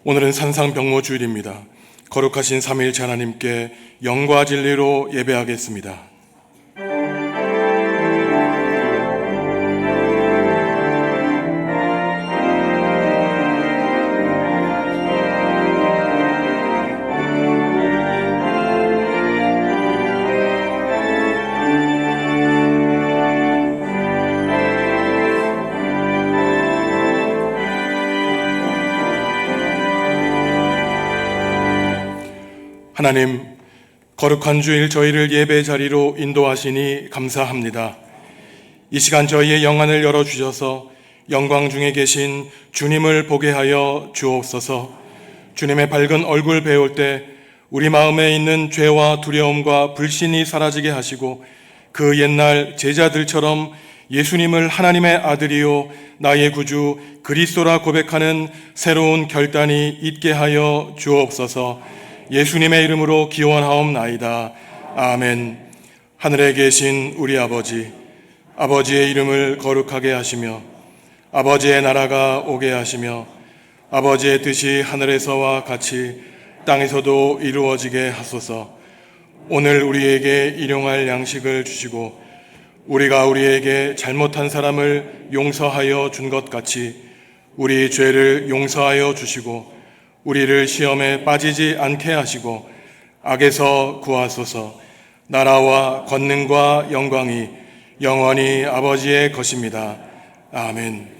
오늘은 산상병모주일입니다. 거룩하신 삼위일체 하나님께 영과 진리로 예배하겠습니다. 하나님, 거룩한 주일 저희를 예배 자리로 인도하시니 감사합니다. 이 시간 저희의 영안을 열어주셔서 영광 중에 계신 주님을 보게 하여 주옵소서. 주님의 밝은 얼굴 배울 때 우리 마음에 있는 죄와 두려움과 불신이 사라지게 하시고 그 옛날 제자들처럼 예수님을 하나님의 아들이요 나의 구주 그리스도라 고백하는 새로운 결단이 있게 하여 주옵소서. 예수님의 이름으로 기원하옵나이다. 아멘. 하늘에 계신 우리 아버지, 아버지의 이름을 거룩하게 하시며 아버지의 나라가 오게 하시며 아버지의 뜻이 하늘에서와 같이 땅에서도 이루어지게 하소서. 오늘 우리에게 일용할 양식을 주시고 우리가 우리에게 잘못한 사람을 용서하여 준 것 같이 우리 죄를 용서하여 주시고 우리를 시험에 빠지지 않게 하시고 악에서 구하소서. 나라와 권능과 영광이 영원히 아버지의 것입니다. 아멘.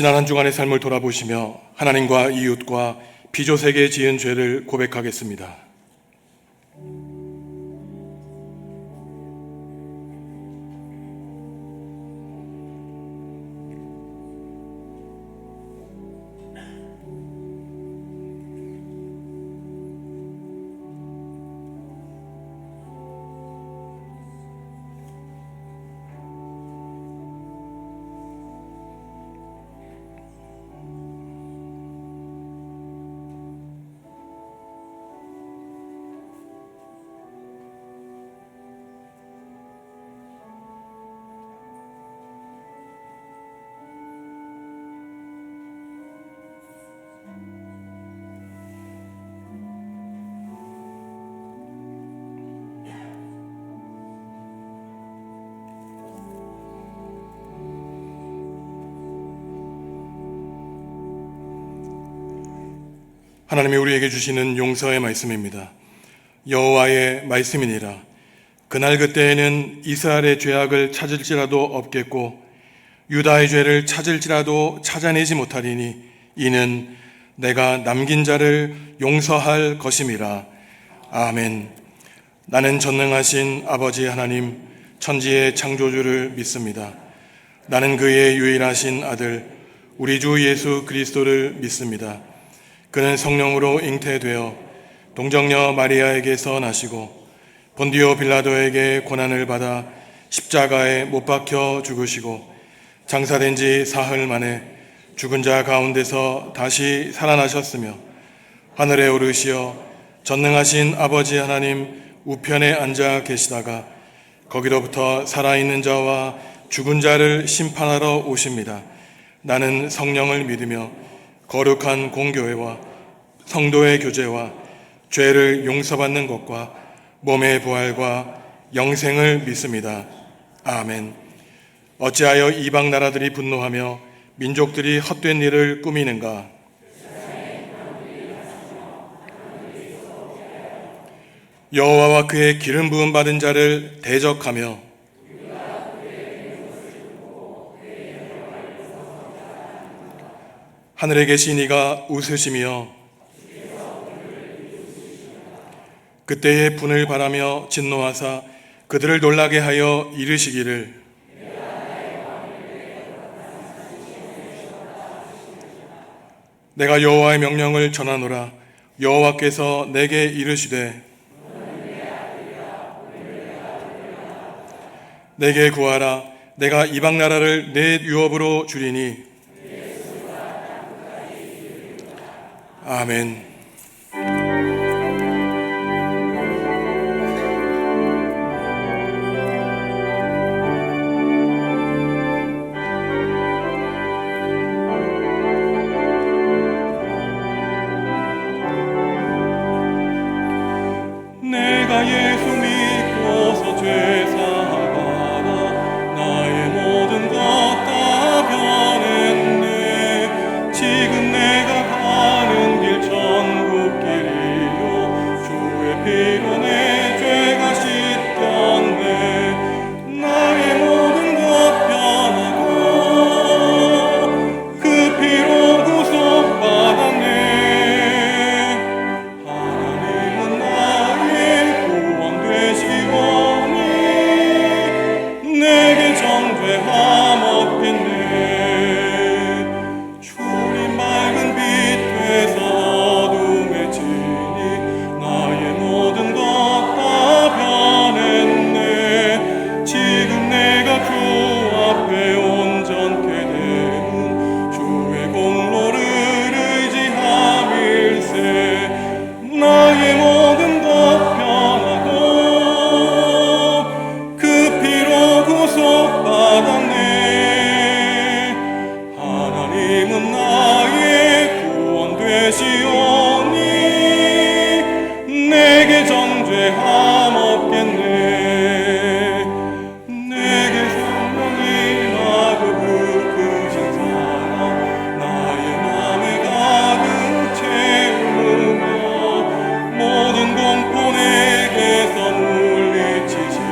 지난 한 주간의 삶을 돌아보시며 하나님과 이웃과 비조세계 지은 죄를 고백하겠습니다. 하나님이 우리에게 주시는 용서의 말씀입니다. 여호와의 말씀이니라. 그날 그때에는 이스라엘의 죄악을 찾을지라도 없겠고 유다의 죄를 찾을지라도 찾아내지 못하리니 이는 내가 남긴 자를 용서할 것임이라. 아멘. 나는 전능하신 아버지 하나님 천지의 창조주를 믿습니다. 나는 그의 유일하신 아들 우리 주 예수 그리스도를 믿습니다. 그는 성령으로 잉태되어 동정녀 마리아에게서 나시고 본디오 빌라도에게 고난을 받아 십자가에 못 박혀 죽으시고 장사된 지 사흘 만에 죽은 자 가운데서 다시 살아나셨으며 하늘에 오르시어 전능하신 아버지 하나님 우편에 앉아 계시다가 거기로부터 살아있는 자와 죽은 자를 심판하러 오십니다. 나는 성령을 믿으며 거룩한 공교회와 성도의 교제와 죄를 용서받는 것과 몸의 부활과 영생을 믿습니다. 아멘. 어찌하여 이방 나라들이 분노하며 민족들이 헛된 일을 꾸미는가? 여호와와 그의 기름 부음 받은 자를 대적하며 하늘에 계신 이가 웃으시며 그때의 분을 바라며 진노하사 그들을 놀라게 하여 이르시기를 내가 여호와의 명령을 전하노라. 여호와께서 내게 이르시되 내게 구하라. 내가 이방 나라를 내 유업으로 주리니. 아멘. 내가 예수 믿고서 죄 사하라. 나의 모든 것 다 변했네. 지금 내가 가는 길 천국 길이요 주의 피로 내 죄가 씻겼네. 나의 모든 것 변하고 그 피로 구속받았네. 하나님은 나의 구원 되시오니 내게 정죄함 없겠네. 주님 맑은 빛 되사 어둠에 지니 나의 모든 것 다 변했네. 지금 내가 주 앞에 온전케 되는 주의 공로를 의지함일세. 나의 모든 것 변하고 그 피로 구속받았네. 하나님은 나의 구원 되시오니 내게 정죄함 없겠네. 내게 성령이 가득하신 사랑 나의 맘에 가득 채우며 모든 공포 내게서 물리치시니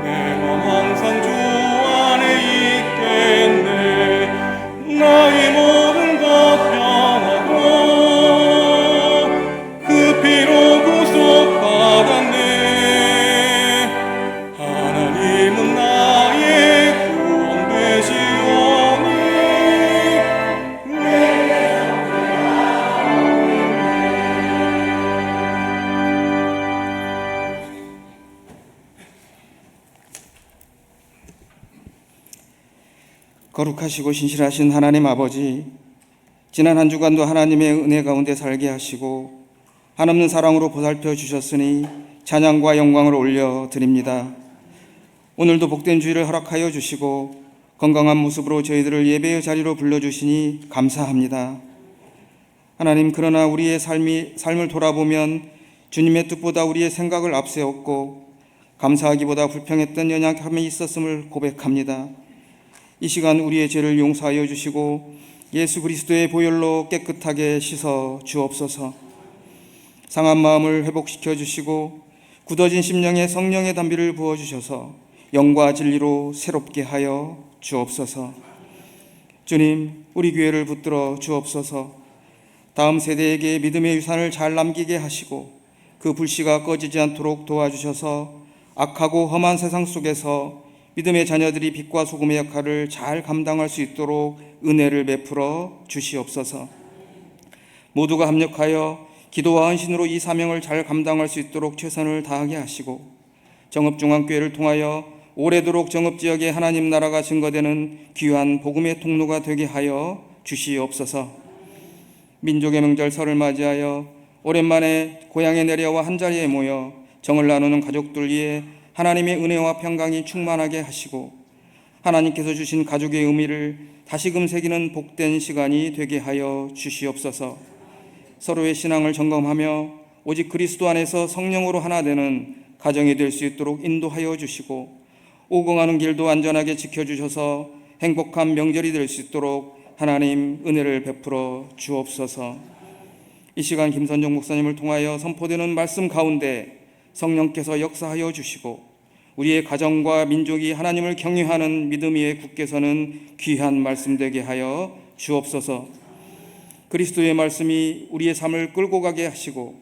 내 맘 항상 주 안에 있겠네. 나의 모든 것 변하고 그 피로 구속받았네. 하나님은 나의 구원 되시오니 거룩하시고 신실하신 하나님 아버지, 지난 한 주간도 하나님의 은혜 가운데 살게 하시고 한없는 사랑으로 보살펴 주셨으니 찬양과 영광을 올려드립니다. 오늘도 복된 주일을 허락하여 주시고 건강한 모습으로 저희들을 예배의 자리로 불러주시니 감사합니다. 하나님, 그러나 우리의 삶을 돌아보면 주님의 뜻보다 우리의 생각을 앞세웠고 감사하기보다 불평했던 연약함이 있었음을 고백합니다. 이 시간 우리의 죄를 용서하여 주시고 예수 그리스도의 보혈로 깨끗하게 씻어 주옵소서. 상한 마음을 회복시켜 주시고 굳어진 심령에 성령의 담비를 부어 주셔서 영과 진리로 새롭게 하여 주옵소서. 주님, 우리 교회를 붙들어 주옵소서. 다음 세대에게 믿음의 유산을 잘 남기게 하시고 그 불씨가 꺼지지 않도록 도와주셔서 악하고 험한 세상 속에서 믿음의 자녀들이 빛과 소금의 역할을 잘 감당할 수 있도록 은혜를 베풀어 주시옵소서. 모두가 합력하여 기도와 헌신으로 이 사명을 잘 감당할 수 있도록 최선을 다하게 하시고 정읍중앙교회를 통하여 오래도록 정읍지역에 하나님 나라가 증거되는 귀한 복음의 통로가 되게 하여 주시옵소서. 민족의 명절 설을 맞이하여 오랜만에 고향에 내려와 한자리에 모여 정을 나누는 가족들 위해 하나님의 은혜와 평강이 충만하게 하시고 하나님께서 주신 가족의 의미를 다시금 새기는 복된 시간이 되게 하여 주시옵소서. 서로의 신앙을 점검하며 오직 그리스도 안에서 성령으로 하나 되는 가정이 될 수 있도록 인도하여 주시고 오공하는 길도 안전하게 지켜주셔서 행복한 명절이 될 수 있도록 하나님 은혜를 베풀어 주옵소서. 이 시간 김선정 목사님을 통하여 선포되는 말씀 가운데 성령께서 역사하여 주시고 우리의 가정과 민족이 하나님을 경외하는 믿음 위에 굳게 서는 귀한 말씀 되게 하여 주옵소서. 그리스도의 말씀이 우리의 삶을 끌고 가게 하시고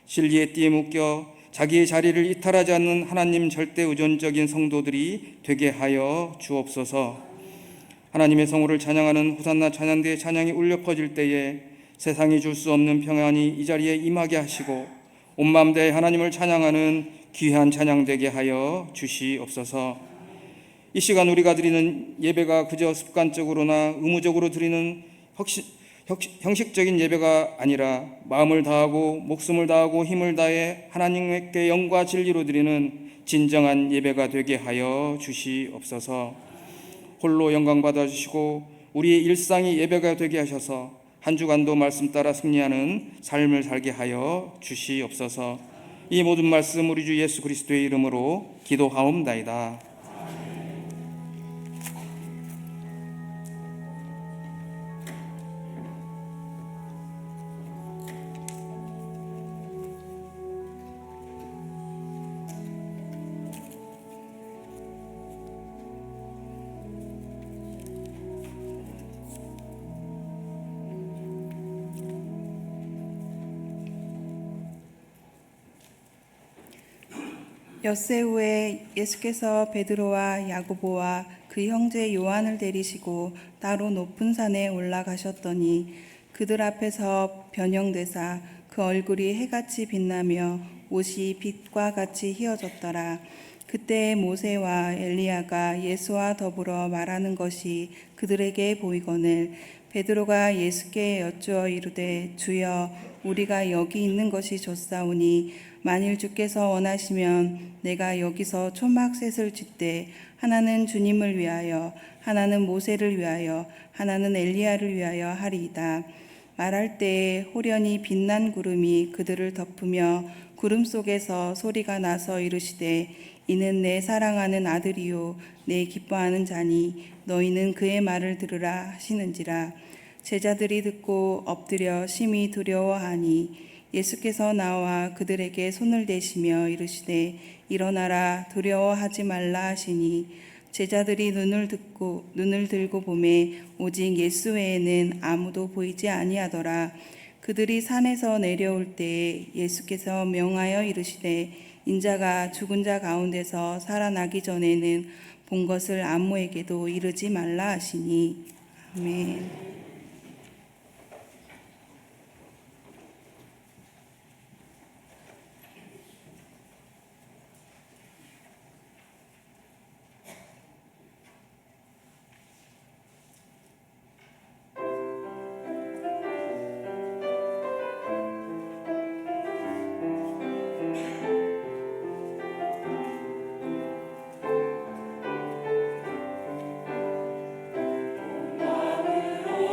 진리의 띠에 묶여 자기의 자리를 이탈하지 않는 하나님 절대 의존적인 성도들이 되게 하여 주옵소서. 하나님의 성호를 찬양하는 호산나 찬양대의 찬양이 울려 퍼질 때에 세상이 줄 수 없는 평안이 이 자리에 임하게 하시고 온 마음 다해 하나님을 찬양하는 귀한 찬양 되게 하여 주시옵소서. 이 시간 우리가 드리는 예배가 그저 습관적으로나 의무적으로 드리는 형식적인 예배가 아니라 마음을 다하고 목숨을 다하고 힘을 다해 하나님께 영과 진리로 드리는 진정한 예배가 되게 하여 주시옵소서. 홀로 영광 받아주시고 우리의 일상이 예배가 되게 하셔서 한 주간도 말씀 따라 승리하는 삶을 살게 하여 주시옵소서. 이 모든 말씀 우리 주 예수 그리스도의 이름으로 기도하옵나이다. 엿새 후에 예수께서 베드로와 야고보와 그 형제 요한을 데리시고 따로 높은 산에 올라가셨더니 그들 앞에서 변형되사 그 얼굴이 해같이 빛나며 옷이 빛과 같이 휘어졌더라. 그때 모세와 엘리야가 예수와 더불어 말하는 것이 그들에게 보이거늘 베드로가 예수께 여쭈어 이르되 주여 우리가 여기 있는 것이 좋사오니 만일 주께서 원하시면 내가 여기서 초막셋을 짓되 하나는 주님을 위하여 하나는 모세를 위하여 하나는 엘리야를 위하여 하리이다. 말할 때에 호련히 빛난 구름이 그들을 덮으며 구름 속에서 소리가 나서 이르시되 이는 내 사랑하는 아들이요 내 기뻐하는 자니 너희는 그의 말을 들으라 하시는지라. 제자들이 듣고 엎드려 심히 두려워하니 예수께서 나와 그들에게 손을 대시며 이르시되 일어나라 두려워하지 말라 하시니 제자들이 눈을 들고 보매 오직 예수 외에는 아무도 보이지 아니하더라. 그들이 산에서 내려올 때에 예수께서 명하여 이르시되 인자가 죽은 자 가운데서 살아나기 전에는 본 것을 아무에게도 이르지 말라 하시니 아멘. 마음으로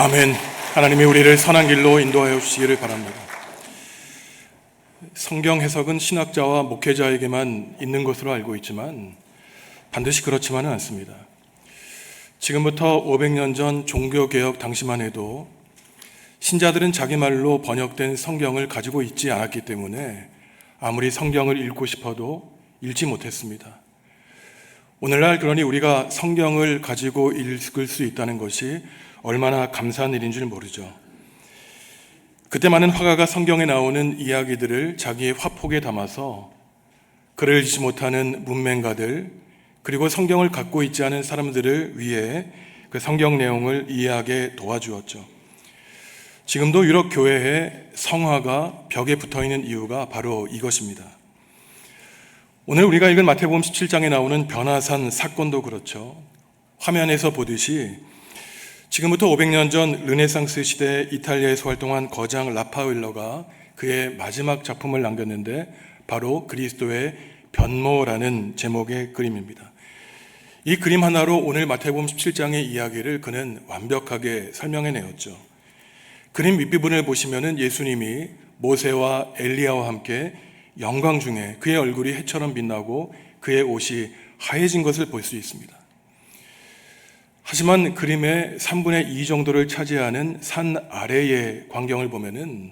아멘. 하나님이 우리를 선한 길로 인도하여 주시기를 바랍니다. 성경 해석은 신학자와 목회자에게만 있는 것으로 알고 있지만 반드시 그렇지만은 않습니다. 지금부터 500년 전 종교개혁 당시만 해도 신자들은 자기 말로 번역된 성경을 가지고 있지 않았기 때문에 아무리 성경을 읽고 싶어도 읽지 못했습니다. 오늘날 그러니 우리가 성경을 가지고 읽을 수 있다는 것이 얼마나 감사한 일인 줄 모르죠. 그때 많은 화가가 성경에 나오는 이야기들을 자기의 화폭에 담아서 글을 읽지 못하는 문맹가들, 그리고 성경을 갖고 있지 않은 사람들을 위해 그 성경 내용을 이해하게 도와주었죠. 지금도 유럽 교회에 성화가 벽에 붙어있는 이유가 바로 이것입니다. 오늘 우리가 읽은 마태복음 17장에 나오는 변화산 사건도 그렇죠. 화면에서 보듯이 지금부터 500년 전 르네상스 시대 이탈리아에서 활동한 거장 라파웰러가 그의 마지막 작품을 남겼는데 바로 그리스도의 변모라는 제목의 그림입니다. 이 그림 하나로 오늘 마태복음 17장의 이야기를 그는 완벽하게 설명해내었죠. 그림 윗부분을 보시면은 예수님이 모세와 엘리야와 함께 영광 중에 그의 얼굴이 해처럼 빛나고 그의 옷이 하얘진 것을 볼 수 있습니다. 하지만 그림의 3분의 2 정도를 차지하는 산 아래의 광경을 보면은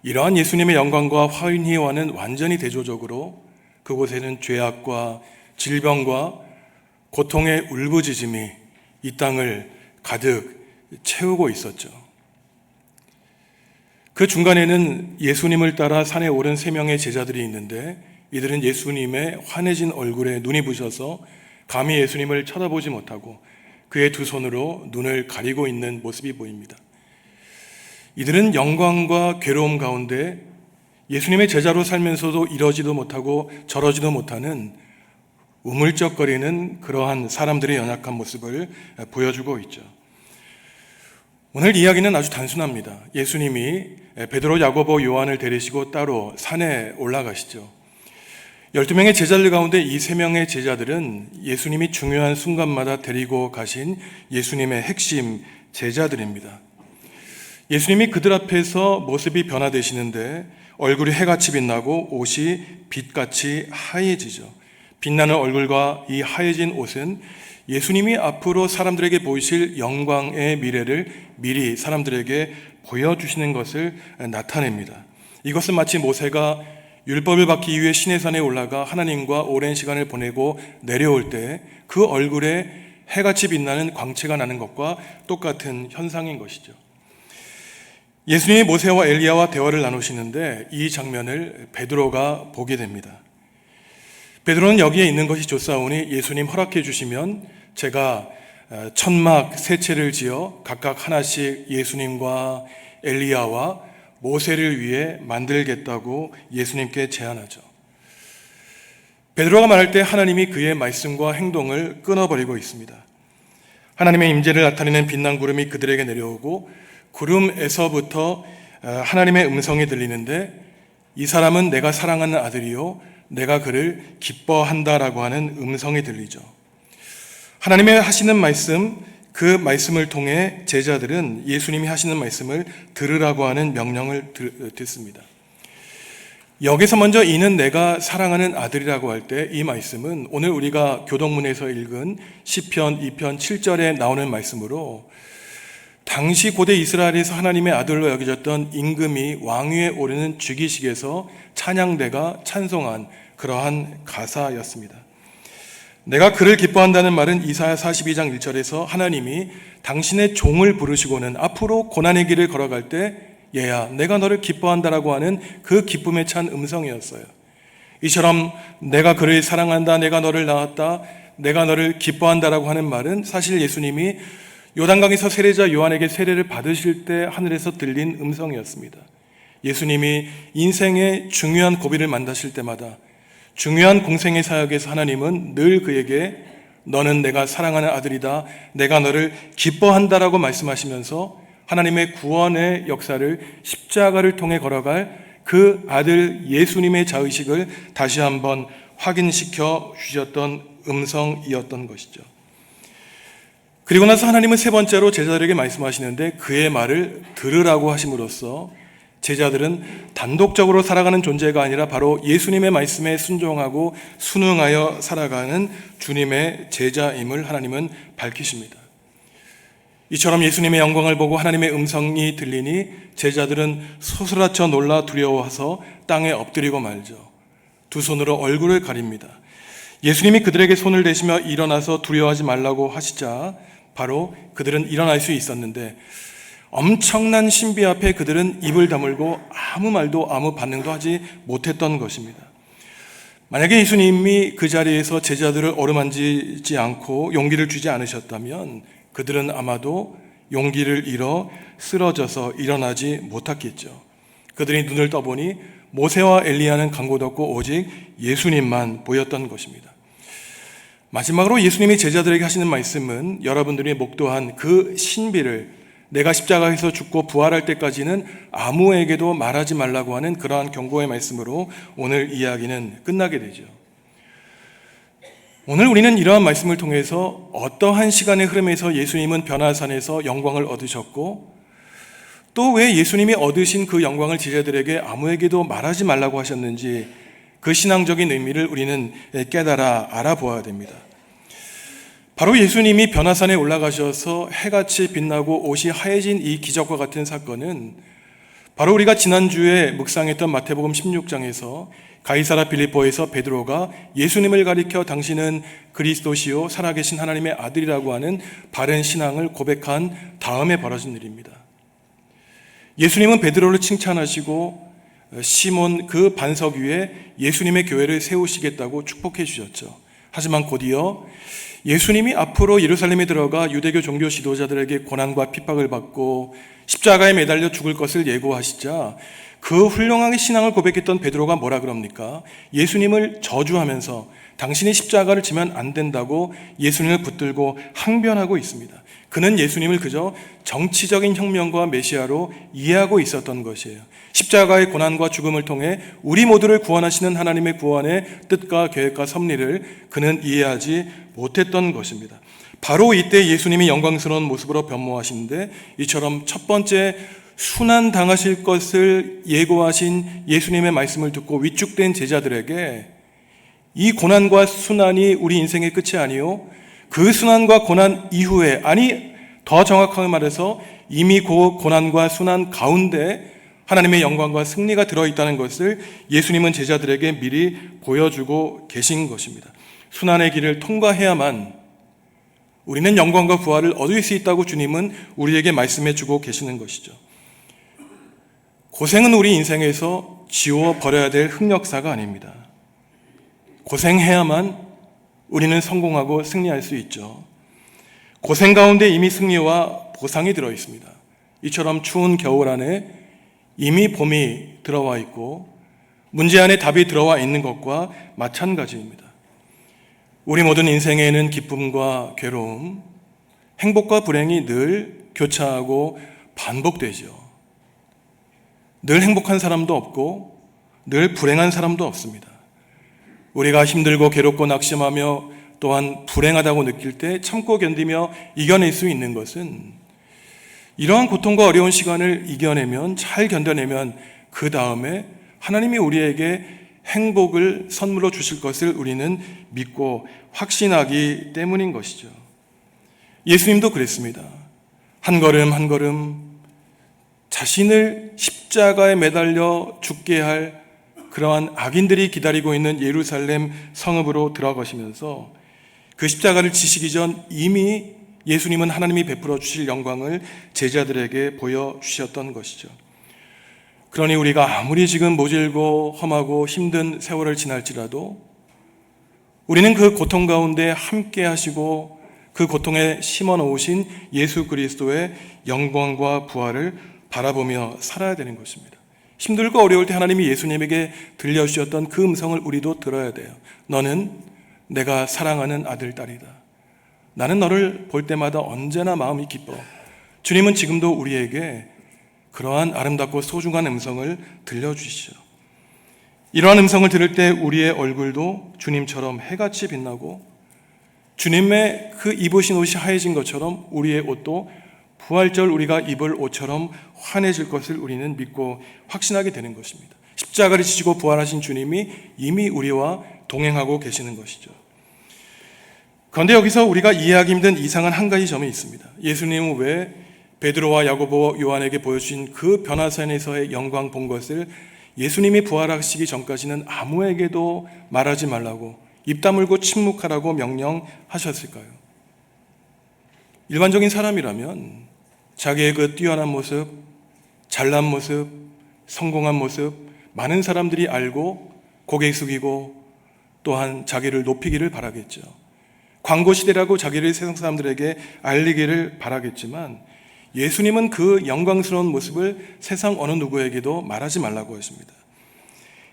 이러한 예수님의 영광과 화인희와는 완전히 대조적으로 그곳에는 죄악과 질병과 고통의 울부짖음이 이 땅을 가득 채우고 있었죠. 그 중간에는 예수님을 따라 산에 오른 3명의 제자들이 있는데 이들은 예수님의 환해진 얼굴에 눈이 부셔서 감히 예수님을 쳐다보지 못하고 그의 두 손으로 눈을 가리고 있는 모습이 보입니다. 이들은 영광과 괴로움 가운데 예수님의 제자로 살면서도 이러지도 못하고 저러지도 못하는 우물쩍거리는 그러한 사람들의 연약한 모습을 보여주고 있죠. 오늘 이야기는 아주 단순합니다. 예수님이 베드로, 야고보, 요한을 데리시고 따로 산에 올라가시죠. 12명의 제자들 가운데 이 3명의 제자들은 예수님이 중요한 순간마다 데리고 가신 예수님의 핵심 제자들입니다. 예수님이 그들 앞에서 모습이 변화되시는데 얼굴이 해같이 빛나고 옷이 빛같이 하얘지죠. 빛나는 얼굴과 이 하얘진 옷은 예수님이 앞으로 사람들에게 보이실 영광의 미래를 미리 사람들에게 보여주시는 것을 나타냅니다. 이것은 마치 모세가 율법을 받기 위해 시내산에 올라가 하나님과 오랜 시간을 보내고 내려올 때 그 얼굴에 해같이 빛나는 광채가 나는 것과 똑같은 현상인 것이죠. 예수님이 모세와 엘리야와 대화를 나누시는데 이 장면을 베드로가 보게 됩니다. 베드로는 여기에 있는 것이 좋사오니 예수님 허락해 주시면 제가 천막 세 채를 지어 각각 하나씩 예수님과 엘리야와 모세를 위해 만들겠다고 예수님께 제안하죠. 베드로가 말할 때 하나님이 그의 말씀과 행동을 끊어버리고 있습니다. 하나님의 임재를 나타내는 빛난 구름이 그들에게 내려오고 구름에서부터 하나님의 음성이 들리는데 이 사람은 내가 사랑하는 아들이요 내가 그를 기뻐한다라고 하는 음성이 들리죠. 하나님의 하시는 말씀, 그 말씀을 통해 제자들은 예수님이 하시는 말씀을 들으라고 하는 명령을 듣습니다. 여기서 먼저 이는 내가 사랑하는 아들이라고 할 때 이 말씀은 오늘 우리가 교동문에서 읽은 시편 2편 7절에 나오는 말씀으로 당시 고대 이스라엘에서 하나님의 아들로 여겨졌던 임금이 왕위에 오르는 즉위식에서 찬양대가 찬송한 그러한 가사였습니다. 내가 그를 기뻐한다는 말은 이사야 42장 1절에서 하나님이 당신의 종을 부르시고는 앞으로 고난의 길을 걸어갈 때 얘야 내가 너를 기뻐한다라고 하는 그 기쁨에 찬 음성이었어요. 이처럼 내가 그를 사랑한다, 내가 너를 낳았다, 내가 너를 기뻐한다라고 하는 말은 사실 예수님이 요단강에서 세례자 요한에게 세례를 받으실 때 하늘에서 들린 음성이었습니다. 예수님이 인생의 중요한 고비를 만나실 때마다 중요한 공생의 사역에서 하나님은 늘 그에게 너는 내가 사랑하는 아들이다, 내가 너를 기뻐한다라고 말씀하시면서 하나님의 구원의 역사를 십자가를 통해 걸어갈 그 아들 예수님의 자의식을 다시 한번 확인시켜 주셨던 음성이었던 것이죠. 그리고 나서 하나님은 세 번째로 제자들에게 말씀하시는데 그의 말을 들으라고 하심으로써 제자들은 단독적으로 살아가는 존재가 아니라 바로 예수님의 말씀에 순종하고 순응하여 살아가는 주님의 제자임을 하나님은 밝히십니다. 이처럼 예수님의 영광을 보고 하나님의 음성이 들리니 제자들은 소스라쳐 놀라 두려워서 땅에 엎드리고 말죠. 두 손으로 얼굴을 가립니다. 예수님이 그들에게 손을 대시며 일어나서 두려워하지 말라고 하시자 바로 그들은 일어날 수 있었는데 엄청난 신비 앞에 그들은 입을 다물고 아무 말도 아무 반응도 하지 못했던 것입니다. 만약에 예수님이 그 자리에서 제자들을 어루만지지 않고 용기를 주지 않으셨다면 그들은 아마도 용기를 잃어 쓰러져서 일어나지 못했겠죠. 그들이 눈을 떠보니 모세와 엘리야는 간 곳 없고 오직 예수님만 보였던 것입니다. 마지막으로 예수님이 제자들에게 하시는 말씀은 여러분들이 목도한 그 신비를 내가 십자가에서 죽고 부활할 때까지는 아무에게도 말하지 말라고 하는 그러한 경고의 말씀으로 오늘 이야기는 끝나게 되죠. 오늘 우리는 이러한 말씀을 통해서 어떠한 시간의 흐름에서 예수님은 변화산에서 영광을 얻으셨고 또 왜 예수님이 얻으신 그 영광을 제자들에게 아무에게도 말하지 말라고 하셨는지 그 신앙적인 의미를 우리는 깨달아 알아보아야 됩니다. 바로 예수님이 변화산에 올라가셔서 해같이 빛나고 옷이 하얘진 이 기적과 같은 사건은 바로 우리가 지난주에 묵상했던 마태복음 16장에서 가이사라 빌립보에서 베드로가 예수님을 가리켜 당신은 그리스도시요 살아계신 하나님의 아들이라고 하는 바른 신앙을 고백한 다음에 벌어진 일입니다. 예수님은 베드로를 칭찬하시고 시몬 그 반석 위에 예수님의 교회를 세우시겠다고 축복해 주셨죠. 하지만 곧이어 예수님이 앞으로 예루살렘에 들어가 유대교 종교 지도자들에게 고난과 핍박을 받고 십자가에 매달려 죽을 것을 예고하시자 그 훌륭하게 신앙을 고백했던 베드로가 뭐라 그럽니까? 예수님을 저주하면서 당신이 십자가를 지면 안 된다고 예수님을 붙들고 항변하고 있습니다. 그는 예수님을 그저 정치적인 혁명과 메시아로 이해하고 있었던 것이에요. 십자가의 고난과 죽음을 통해 우리 모두를 구원하시는 하나님의 구원의 뜻과 계획과 섭리를 그는 이해하지 못했던 것입니다. 바로 이때 예수님이 영광스러운 모습으로 변모하시는데 이처럼 첫 번째 순환당하실 것을 예고하신 예수님의 말씀을 듣고 위축된 제자들에게 이 고난과 순환이 우리 인생의 끝이 아니요 그 순환과 고난 이후에, 아니 더 정확하게 말해서 이미 그 고난과 순환 가운데 하나님의 영광과 승리가 들어있다는 것을 예수님은 제자들에게 미리 보여주고 계신 것입니다. 순환의 길을 통과해야만 우리는 영광과 부활을 얻을 수 있다고 주님은 우리에게 말씀해 주고 계시는 것이죠. 고생은 우리 인생에서 지워버려야 될 흑역사가 아닙니다. 고생해야만 우리는 성공하고 승리할 수 있죠. 고생 가운데 이미 승리와 보상이 들어 있습니다. 이처럼 추운 겨울 안에 이미 봄이 들어와 있고 문제 안에 답이 들어와 있는 것과 마찬가지입니다. 우리 모든 인생에는 기쁨과 괴로움, 행복과 불행이 늘 교차하고 반복되죠. 늘 행복한 사람도 없고 늘 불행한 사람도 없습니다. 우리가 힘들고 괴롭고 낙심하며 또한 불행하다고 느낄 때 참고 견디며 이겨낼 수 있는 것은 이러한 고통과 어려운 시간을 이겨내면, 잘 견뎌내면 그 다음에 하나님이 우리에게 행복을 선물로 주실 것을 우리는 믿고 확신하기 때문인 것이죠. 예수님도 그랬습니다. 한 걸음 한 걸음 자신을 십자가에 매달려 죽게 할 그러한 악인들이 기다리고 있는 예루살렘 성읍으로 들어가시면서 그 십자가를 지시기 전 이미 예수님은 하나님이 베풀어 주실 영광을 제자들에게 보여주셨던 것이죠. 그러니 우리가 아무리 지금 모질고 험하고 힘든 세월을 지날지라도 우리는 그 고통 가운데 함께 하시고 그 고통에 심어 놓으신 예수 그리스도의 영광과 부활을 바라보며 살아야 되는 것입니다. 힘들고 어려울 때 하나님이 예수님에게 들려주셨던 그 음성을 우리도 들어야 돼요. 너는 내가 사랑하는 아들, 딸이다. 나는 너를 볼 때마다 언제나 마음이 기뻐. 주님은 지금도 우리에게 그러한 아름답고 소중한 음성을 들려주시죠. 이러한 음성을 들을 때 우리의 얼굴도 주님처럼 해같이 빛나고 주님의 그 입으신 옷이 하얘진 것처럼 우리의 옷도 부활절 우리가 입을 옷처럼 환해질 것을 우리는 믿고 확신하게 되는 것입니다. 십자가를 지시고 부활하신 주님이 이미 우리와 동행하고 계시는 것이죠. 그런데 여기서 우리가 이해하기 힘든 이상한 한 가지 점이 있습니다. 예수님은 왜 베드로와 야고보, 요한에게 보여주신 그 변화산에서의 영광 본 것을 예수님이 부활하시기 전까지는 아무에게도 말하지 말라고, 입 다물고 침묵하라고 명령하셨을까요? 일반적인 사람이라면 자기의 그 뛰어난 모습, 잘난 모습, 성공한 모습, 많은 사람들이 알고 고개 숙이고 또한 자기를 높이기를 바라겠죠. 광고 시대라고 자기를 세상 사람들에게 알리기를 바라겠지만 예수님은 그 영광스러운 모습을 세상 어느 누구에게도 말하지 말라고 했습니다.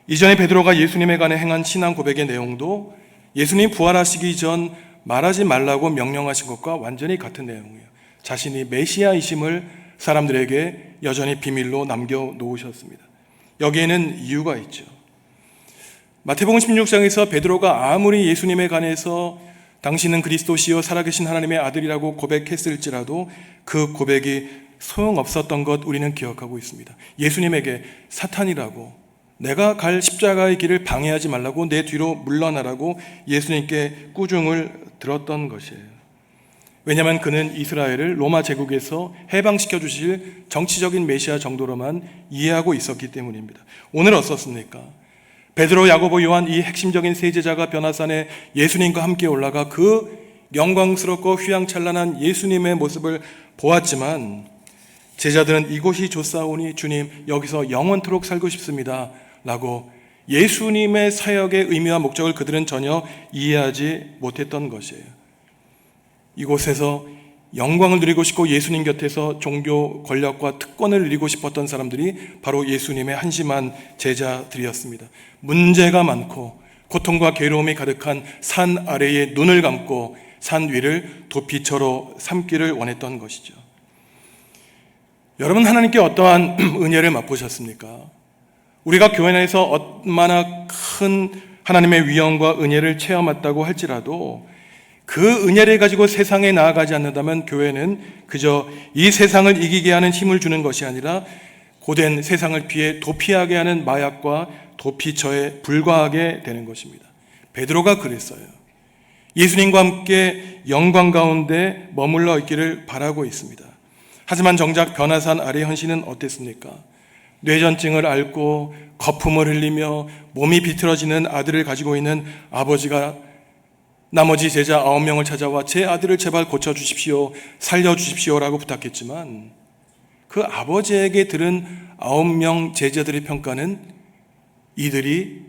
이전에 베드로가 예수님에 관해 행한 신앙 고백의 내용도 예수님 부활하시기 전 말하지 말라고 명령하신 것과 완전히 같은 내용이에요. 자신이 메시아이심을 사람들에게 여전히 비밀로 남겨놓으셨습니다. 여기에는 이유가 있죠. 마태복음 16장에서 베드로가 아무리 예수님에 관해서 당신은 그리스도시요 살아계신 하나님의 아들이라고 고백했을지라도 그 고백이 소용없었던 것 우리는 기억하고 있습니다. 예수님에게 사탄이라고, 내가 갈 십자가의 길을 방해하지 말라고, 내 뒤로 물러나라고 예수님께 꾸중을 들었던 것이에요. 왜냐하면 그는 이스라엘을 로마 제국에서 해방시켜 주실 정치적인 메시아 정도로만 이해하고 있었기 때문입니다. 오늘 어떻습니까? 베드로, 야고보, 요한 이 핵심적인 세 제자가 변화산에 예수님과 함께 올라가 그 영광스럽고 휘황찬란한 예수님의 모습을 보았지만 제자들은 이곳이 좋사오니 주님 여기서 영원토록 살고 싶습니다 라고 예수님의 사역의 의미와 목적을 그들은 전혀 이해하지 못했던 것이에요. 이곳에서 영광을 누리고 싶고 예수님 곁에서 종교 권력과 특권을 누리고 싶었던 사람들이 바로 예수님의 한심한 제자들이었습니다. 문제가 많고 고통과 괴로움이 가득한 산 아래에 눈을 감고 산 위를 도피처로 삼기를 원했던 것이죠. 여러분, 하나님께 어떠한 은혜를 맛보셨습니까? 우리가 교회 내에서 얼마나 큰 하나님의 위엄과 은혜를 체험했다고 할지라도 그 은혜를 가지고 세상에 나아가지 않는다면 교회는 그저 이 세상을 이기게 하는 힘을 주는 것이 아니라 고된 세상을 피해 도피하게 하는 마약과 도피처에 불과하게 되는 것입니다. 베드로가 그랬어요. 예수님과 함께 영광 가운데 머물러 있기를 바라고 있습니다. 하지만 정작 변화산 아래 현실은 어땠습니까? 뇌전증을 앓고 거품을 흘리며 몸이 비틀어지는 아들을 가지고 있는 아버지가 나머지 제자 9명을 찾아와 제 아들을 제발 고쳐주십시오, 살려주십시오 라고 부탁했지만 그 아버지에게 들은 9명 제자들의 평가는 이들이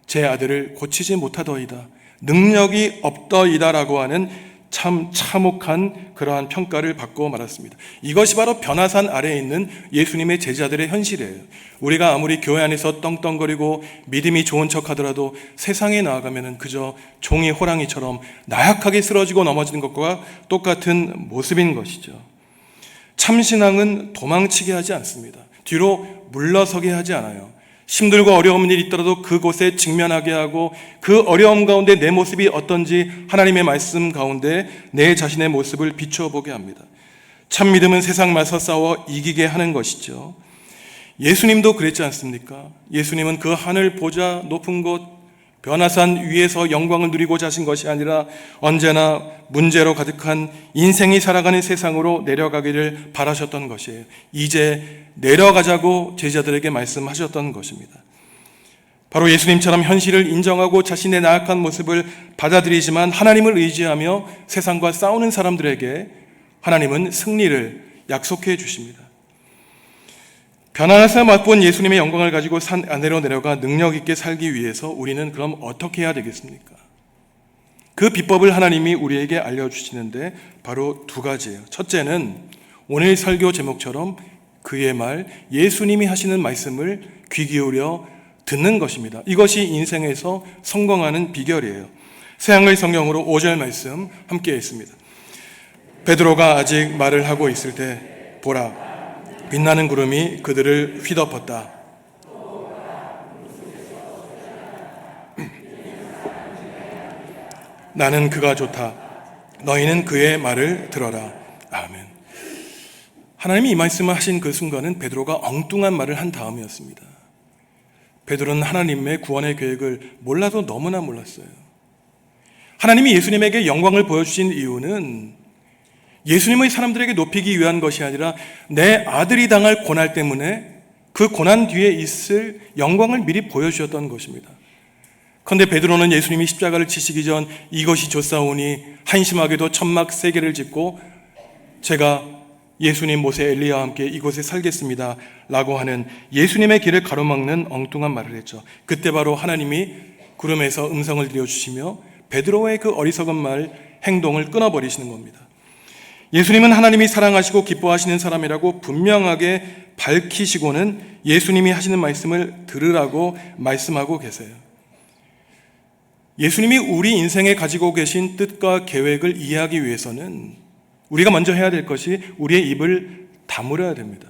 제 아들을 고치지 못하더이다, 능력이 없더이다 라고 하는 참 참혹한 그러한 평가를 받고 말았습니다. 이것이 바로 변화산 아래에 있는 예수님의 제자들의 현실이에요. 우리가 아무리 교회 안에서 떵떵거리고 믿음이 좋은 척 하더라도 세상에 나아가면 그저 종이 호랑이처럼 나약하게 쓰러지고 넘어지는 것과 똑같은 모습인 것이죠. 참신앙은 도망치게 하지 않습니다. 뒤로 물러서게 하지 않아요. 힘들고 어려운 일이 있더라도 그곳에 직면하게 하고 그 어려움 가운데 내 모습이 어떤지 하나님의 말씀 가운데 내 자신의 모습을 비추어 보게 합니다. 참 믿음은 세상 말서 싸워 이기게 하는 것이죠. 예수님도 그랬지 않습니까? 예수님은 그 하늘 보좌 높은 곳 변화산 위에서 영광을 누리고자 하신 것이 아니라 언제나 문제로 가득한 인생이 살아가는 세상으로 내려가기를 바라셨던 것이에요. 이제 내려가자고 제자들에게 말씀하셨던 것입니다. 바로 예수님처럼 현실을 인정하고 자신의 나약한 모습을 받아들이지만 하나님을 의지하며 세상과 싸우는 사람들에게 하나님은 승리를 약속해 주십니다. 변화산에서 맛본 예수님의 영광을 가지고 산 아래로 내려가 능력 있게 살기 위해서 우리는 그럼 어떻게 해야 되겠습니까? 그 비법을 하나님이 우리에게 알려주시는데 바로 두 가지예요. 첫째는 오늘 설교 제목처럼 그의 말, 예수님이 하시는 말씀을 귀 기울여 듣는 것입니다. 이것이 인생에서 성공하는 비결이에요. 새한글 성경으로 5절 말씀 함께 읽습니다. 베드로가 아직 말을 하고 있을 때 보라, 빛나는 구름이 그들을 휘덮었다. 나는 그가 좋다. 너희는 그의 말을 들어라. 아멘. 하나님이 이 말씀을 하신 그 순간은 베드로가 엉뚱한 말을 한 다음이었습니다. 베드로는 하나님의 구원의 계획을 몰라도 너무나 몰랐어요. 하나님이 예수님에게 영광을 보여주신 이유는 예수님의 사람들에게 높이기 위한 것이 아니라 내 아들이 당할 고난 때문에 그 고난 뒤에 있을 영광을 미리 보여주셨던 것입니다. 그런데 베드로는 예수님이 십자가를 지시기 전 이것이 좋사오니 한심하게도 천막 3개를 짓고 제가 예수님, 모세, 엘리야와 함께 이곳에 살겠습니다 라고 하는 예수님의 길을 가로막는 엉뚱한 말을 했죠. 그때 바로 하나님이 구름에서 음성을 들려주시며 베드로의 그 어리석은 말, 행동을 끊어버리시는 겁니다. 예수님은 하나님이 사랑하시고 기뻐하시는 사람이라고 분명하게 밝히시고는 예수님이 하시는 말씀을 들으라고 말씀하고 계세요. 예수님이 우리 인생에 가지고 계신 뜻과 계획을 이해하기 위해서는 우리가 먼저 해야 될 것이 우리의 입을 다물어야 됩니다.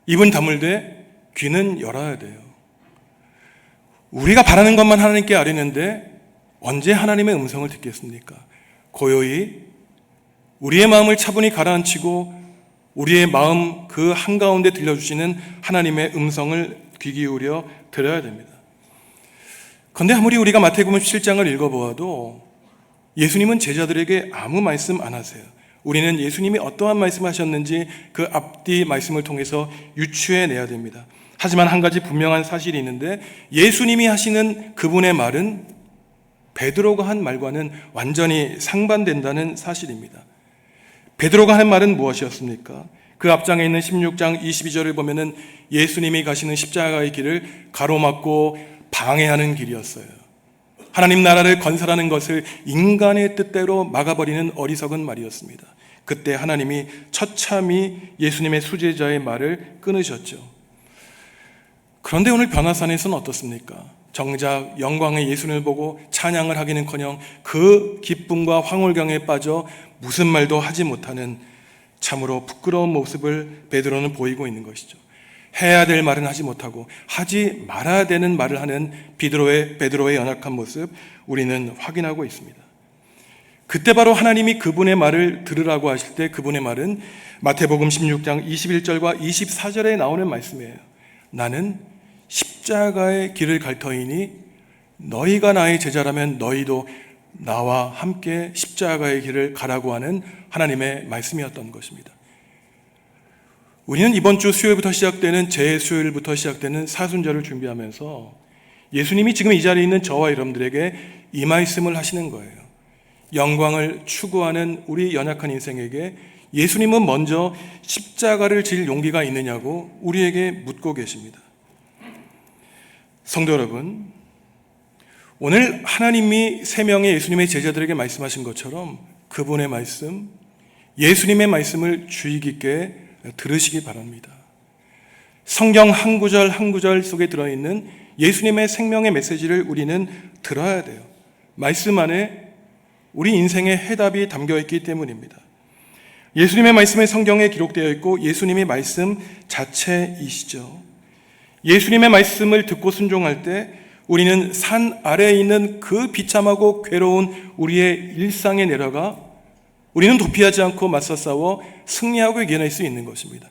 입은 다물되 귀는 열어야 돼요. 우리가 바라는 것만 하나님께 아뢰는데 언제 하나님의 음성을 듣겠습니까? 고요히 우리의 마음을 차분히 가라앉히고 우리의 마음 그 한가운데 들려주시는 하나님의 음성을 귀 기울여 들어야 됩니다. 그런데 아무리 우리가 마태복음 7장을 읽어보아도 예수님은 제자들에게 아무 말씀 안 하세요. 우리는 예수님이 어떠한 말씀하셨는지 그 앞뒤 말씀을 통해서 유추해내야 됩니다. 하지만 한 가지 분명한 사실이 있는데 예수님이 하시는 그분의 말은 베드로가 한 말과는 완전히 상반된다는 사실입니다. 베드로가 하는 말은 무엇이었습니까? 그 앞장에 있는 16장 22절을 보면은 예수님이 가시는 십자가의 길을 가로막고 방해하는 길이었어요. 하나님 나라를 건설하는 것을 인간의 뜻대로 막아버리는 어리석은 말이었습니다. 그때 하나님이 처참히 예수님의 수제자의 말을 끊으셨죠. 그런데 오늘 변화산에서는 어떻습니까? 정작 영광의 예수님을 보고 찬양을 하기는커녕 그 기쁨과 황홀경에 빠져 무슨 말도 하지 못하는 참으로 부끄러운 모습을 베드로는 보이고 있는 것이죠. 해야 될 말은 하지 못하고 하지 말아야 되는 말을 하는 베드로의 연약한 모습 우리는 확인하고 있습니다. 그때 바로 하나님이 그분의 말을 들으라고 하실 때 그분의 말은 마태복음 16장 21절과 24절에 나오는 말씀이에요. 나는 십자가의 길을 갈 터이니 너희가 나의 제자라면 너희도 나와 함께 십자가의 길을 가라고 하는 하나님의 말씀이었던 것입니다. 우리는 이번 주 수요일부터 시작되는 재수요일부터 시작되는 사순절을 준비하면서 예수님이 지금 이 자리에 있는 저와 여러분들에게 이 말씀을 하시는 거예요. 영광을 추구하는 우리 연약한 인생에게 예수님은 먼저 십자가를 질 용기가 있느냐고 우리에게 묻고 계십니다. 성도 여러분, 오늘 하나님이 3명의 예수님의 제자들에게 말씀하신 것처럼 그분의 말씀, 예수님의 말씀을 주의 깊게 들으시기 바랍니다. 성경 한 구절 한 구절 속에 들어있는 예수님의 생명의 메시지를 우리는 들어야 돼요. 말씀 안에 우리 인생의 해답이 담겨 있기 때문입니다. 예수님의 말씀은 성경에 기록되어 있고 예수님의 말씀 자체이시죠. 예수님의 말씀을 듣고 순종할 때 우리는 산 아래에 있는 그 비참하고 괴로운 우리의 일상에 내려가 우리는 도피하지 않고 맞서 싸워 승리하고 이겨낼 수 있는 것입니다.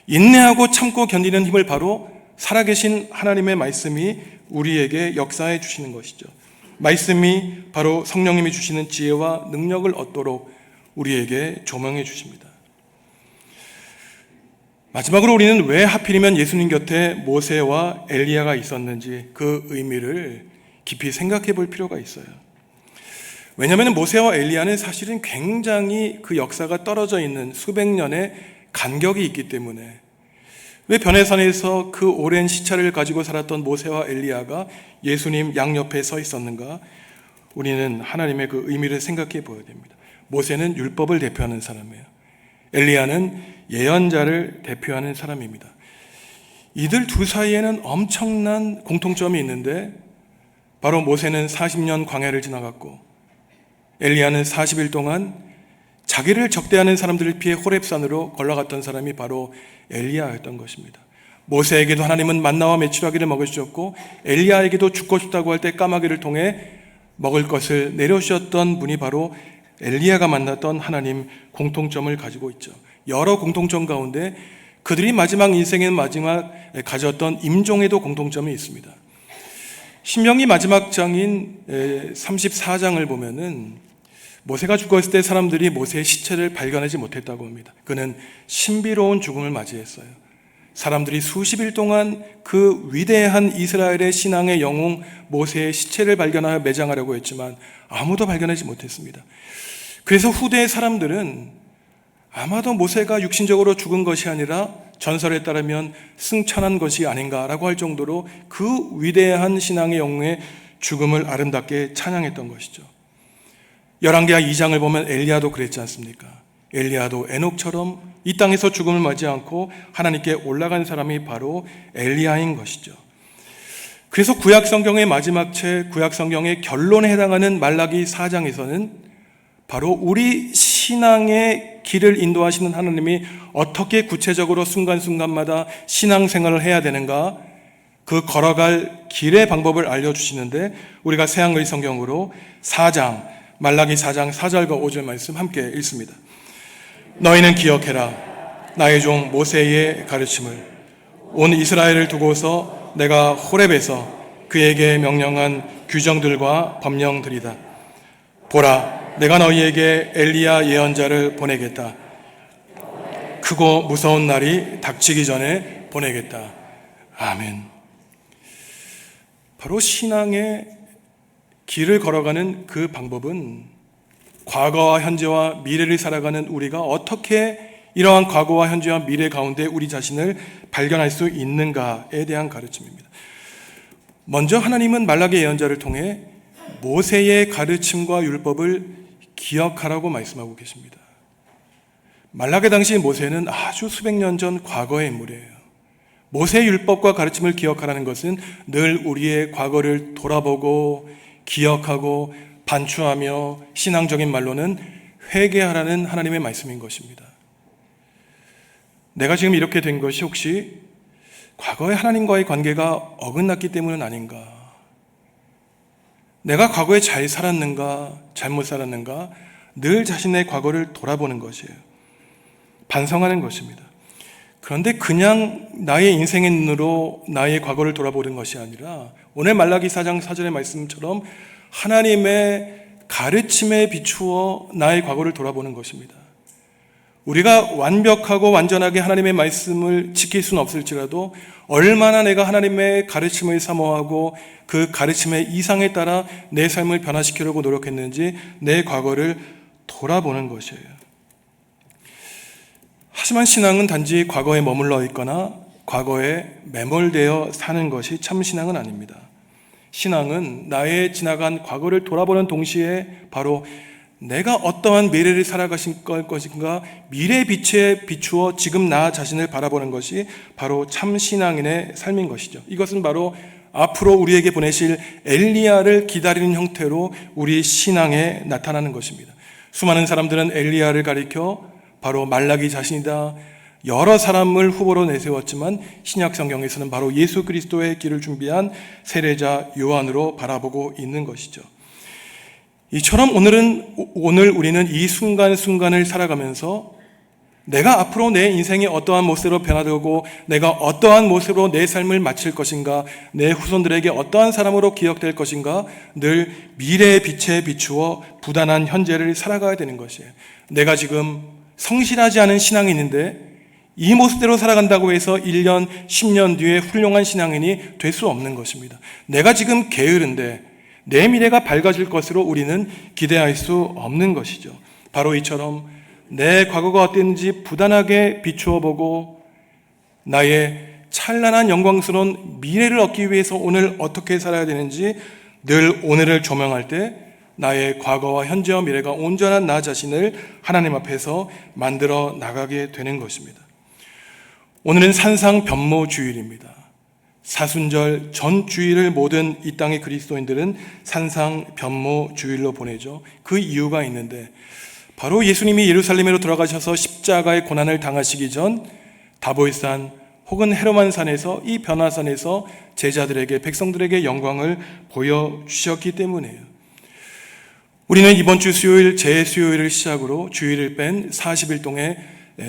인내하고 참고 견디는 힘을 바로 살아계신 하나님의 말씀이 우리에게 역사해 주시는 것이죠. 말씀이 바로 성령님이 주시는 지혜와 능력을 얻도록 우리에게 조명해 주십니다. 마지막으로 우리는 왜 하필이면 예수님 곁에 모세와 엘리야가 있었는지 그 의미를 깊이 생각해 볼 필요가 있어요. 왜냐하면 모세와 엘리야는 사실은 굉장히 그 역사가 떨어져 있는 수백 년의 간격이 있기 때문에 왜 변해산에서 그 오랜 시차를 가지고 살았던 모세와 엘리야가 예수님 양옆에 서 있었는가? 우리는 하나님의 그 의미를 생각해 보아야 됩니다. 모세는 율법을 대표하는 사람이에요. 엘리야는 예언자를 대표하는 사람입니다. 이들 둘 사이에는 엄청난 공통점이 있는데 바로 모세는 40년 광야를 지나갔고 엘리야는 40일 동안 자기를 적대하는 사람들을 피해 호렙산으로 올라갔던 사람이 바로 엘리야였던 것입니다. 모세에게도 하나님은 만나와 메추라기를 먹여주셨고 엘리야에게도 죽고 싶다고 할 때 까마귀를 통해 먹을 것을 내려주셨던 분이 바로 엘리야가 만났던 하나님 공통점을 가지고 있죠. 여러 공통점 가운데 그들이 마지막 인생의 마지막에 가졌던 임종에도 공통점이 있습니다. 신명기 마지막 장인 34장을 보면은 모세가 죽었을 때 사람들이 모세의 시체를 발견하지 못했다고 합니다. 그는 신비로운 죽음을 맞이했어요. 사람들이 수십일 동안 그 위대한 이스라엘의 신앙의 영웅 모세의 시체를 발견하여 매장하려고 했지만 아무도 발견하지 못했습니다. 그래서 후대의 사람들은 아마도 모세가 육신적으로 죽은 것이 아니라 전설에 따르면 승천한 것이 아닌가라고 할 정도로 그 위대한 신앙의 영웅의 죽음을 아름답게 찬양했던 것이죠. 열왕기하 2장을 보면 엘리야도 그랬지 않습니까? 엘리야도 에녹처럼 이 땅에서 죽음을 맞지 않고 하나님께 올라간 사람이 바로 엘리야인 것이죠. 그래서 구약성경의 마지막 책, 구약성경의 결론에 해당하는 말라기 4장에서는 바로 우리 신앙의 길을 인도하시는 하나님이 어떻게 구체적으로 순간순간마다 신앙생활을 해야 되는가, 그 걸어갈 길의 방법을 알려주시는데 우리가 새한글 성경으로 4장, 말라기 4장 4절과 5절 말씀 함께 읽습니다. 너희는 기억해라. 나의 종 모세의 가르침을 온 이스라엘을 두고서 내가 호렙에서 그에게 명령한 규정들과 법령들이다. 보라, 내가 너희에게 엘리야 예언자를 보내겠다. 크고 무서운 날이 닥치기 전에 보내겠다. 아멘. 바로 신앙의 길을 걸어가는 그 방법은 과거와 현재와 미래를 살아가는 우리가 어떻게 이러한 과거와 현재와 미래 가운데 우리 자신을 발견할 수 있는가에 대한 가르침입니다. 먼저 하나님은 말라기 예언자를 통해 모세의 가르침과 율법을 기억하라고 말씀하고 계십니다. 말라기 당시 모세는 아주 수백 년 전 과거의 인물이에요. 모세의 율법과 가르침을 기억하라는 것은 늘 우리의 과거를 돌아보고 기억하고 반추하며 신앙적인 말로는 회개하라는 하나님의 말씀인 것입니다. 내가 지금 이렇게 된 것이 혹시 과거의 하나님과의 관계가 어긋났기 때문은 아닌가? 내가 과거에 잘 살았는가, 잘못 살았는가? 늘 자신의 과거를 돌아보는 것이에요. 반성하는 것입니다. 그런데 그냥 나의 인생의 눈으로 나의 과거를 돌아보는 것이 아니라 오늘 말라기 4장 4절의 말씀처럼 하나님의 가르침에 비추어 나의 과거를 돌아보는 것입니다. 우리가 완벽하고 완전하게 하나님의 말씀을 지킬 수는 없을지라도 얼마나 내가 하나님의 가르침을 사모하고 그 가르침의 이상에 따라 내 삶을 변화시키려고 노력했는지 내 과거를 돌아보는 것이에요. 하지만 신앙은 단지 과거에 머물러 있거나 과거에 매몰되어 사는 것이 참 신앙은 아닙니다. 신앙은 나의 지나간 과거를 돌아보는 동시에 바로 내가 어떠한 미래를 살아가실 것인가, 미래의 빛에 비추어 지금 나 자신을 바라보는 것이 바로 참 신앙인의 삶인 것이죠. 이것은 바로 앞으로 우리에게 보내실 엘리야를 기다리는 형태로 우리 신앙에 나타나는 것입니다. 수많은 사람들은 엘리야를 가리켜 바로 말라기 자신이다, 여러 사람을 후보로 내세웠지만 신약 성경에서는 바로 예수 그리스도의 길을 준비한 세례자 요한으로 바라보고 있는 것이죠. 이처럼 오늘 우리는 이 순간순간을 살아가면서 내가 앞으로 내 인생이 어떠한 모습으로 변화되고 내가 어떠한 모습으로 내 삶을 마칠 것인가, 내 후손들에게 어떠한 사람으로 기억될 것인가, 늘 미래의 빛에 비추어 부단한 현재를 살아가야 되는 것이에요. 내가 지금 성실하지 않은 신앙인인데 이 모습대로 살아간다고 해서 1년, 10년 뒤에 훌륭한 신앙인이 될 수 없는 것입니다. 내가 지금 게으른데 내 미래가 밝아질 것으로 우리는 기대할 수 없는 것이죠. 바로 이처럼 내 과거가 어땠는지 부단하게 비추어 보고 나의 찬란한 영광스러운 미래를 얻기 위해서 오늘 어떻게 살아야 되는지 늘 오늘을 조명할 때 나의 과거와 현재와 미래가 온전한 나 자신을 하나님 앞에서 만들어 나가게 되는 것입니다. 오늘은 산상 변모 주일입니다. 사순절 전 주일을 모든 이 땅의 그리스도인들은 산상 변모 주일로 보내죠. 그 이유가 있는데 바로 예수님이 예루살렘으로 들어가셔서 십자가의 고난을 당하시기 전 다보이산 혹은 헤르만산에서 이 변화산에서 제자들에게 백성들에게 영광을 보여주셨기 때문이에요. 우리는 이번 주 수요일 제수요일을 시작으로 주일을 뺀 40일 동안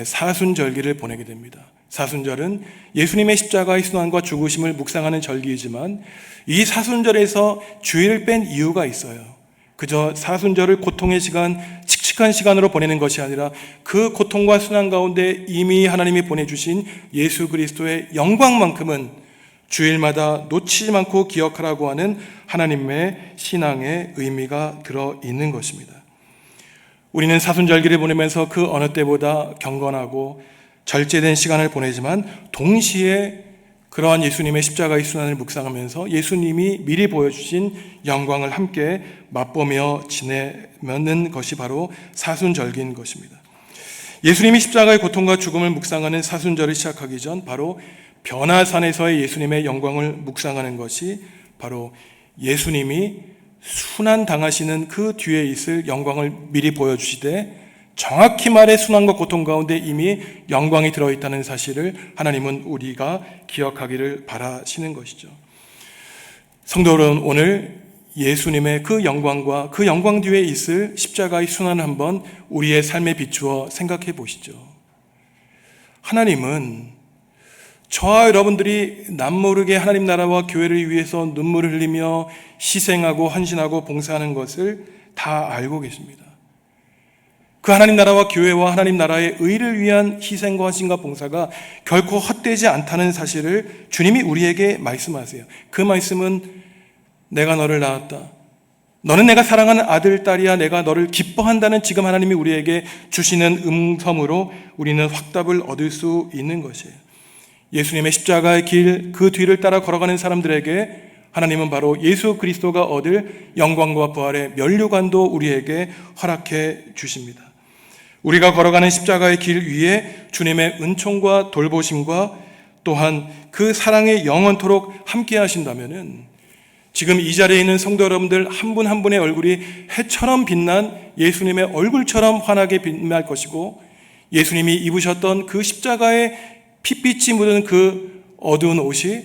사순절기를 보내게 됩니다. 사순절은 예수님의 십자가의 순환과 죽으심을 묵상하는 절기이지만 이 사순절에서 주일을 뺀 이유가 있어요. 그저 사순절을 고통의 시간, 칙칙한 시간으로 보내는 것이 아니라 그 고통과 순환 가운데 이미 하나님이 보내주신 예수 그리스도의 영광만큼은 주일마다 놓치지 않고 기억하라고 하는 하나님의 신앙의 의미가 들어있는 것입니다. 우리는 사순절기를 보내면서 그 어느 때보다 경건하고 절제된 시간을 보내지만 동시에 그러한 예수님의 십자가의 순환을 묵상하면서 예수님이 미리 보여주신 영광을 함께 맛보며 지내는 것이 바로 사순절기인 것입니다. 예수님이 십자가의 고통과 죽음을 묵상하는 사순절을 시작하기 전 바로 변화산에서의 예수님의 영광을 묵상하는 것이 바로 예수님이 순환당하시는 그 뒤에 있을 영광을 미리 보여주시되 정확히 말해 순환과 고통 가운데 이미 영광이 들어있다는 사실을 하나님은 우리가 기억하기를 바라시는 것이죠. 성도 여러분, 오늘 예수님의 그 영광과 그 영광 뒤에 있을 십자가의 순환을 한번 우리의 삶에 비추어 생각해 보시죠. 하나님은 저와 여러분들이 남모르게 하나님 나라와 교회를 위해서 눈물을 흘리며 희생하고 헌신하고 봉사하는 것을 다 알고 계십니다. 그 하나님 나라와 교회와 하나님 나라의 의를 위한 희생과 헌신과 봉사가 결코 헛되지 않다는 사실을 주님이 우리에게 말씀하세요. 그 말씀은 내가 너를 낳았다. 너는 내가 사랑하는 아들, 딸이야. 내가 너를 기뻐한다는 지금 하나님이 우리에게 주시는 음성으로 우리는 확답을 얻을 수 있는 것이에요. 예수님의 십자가의 길, 그 뒤를 따라 걸어가는 사람들에게 하나님은 바로 예수 그리스도가 얻을 영광과 부활의 면류관도 우리에게 허락해 주십니다. 우리가 걸어가는 십자가의 길 위에 주님의 은총과 돌보심과 또한 그 사랑이 영원토록 함께 하신다면은 지금 이 자리에 있는 성도 여러분들 한 분 한 분의 얼굴이 해처럼 빛난 예수님의 얼굴처럼 환하게 빛날 것이고 예수님이 입으셨던 그 십자가의 핏빛이 묻은 그 어두운 옷이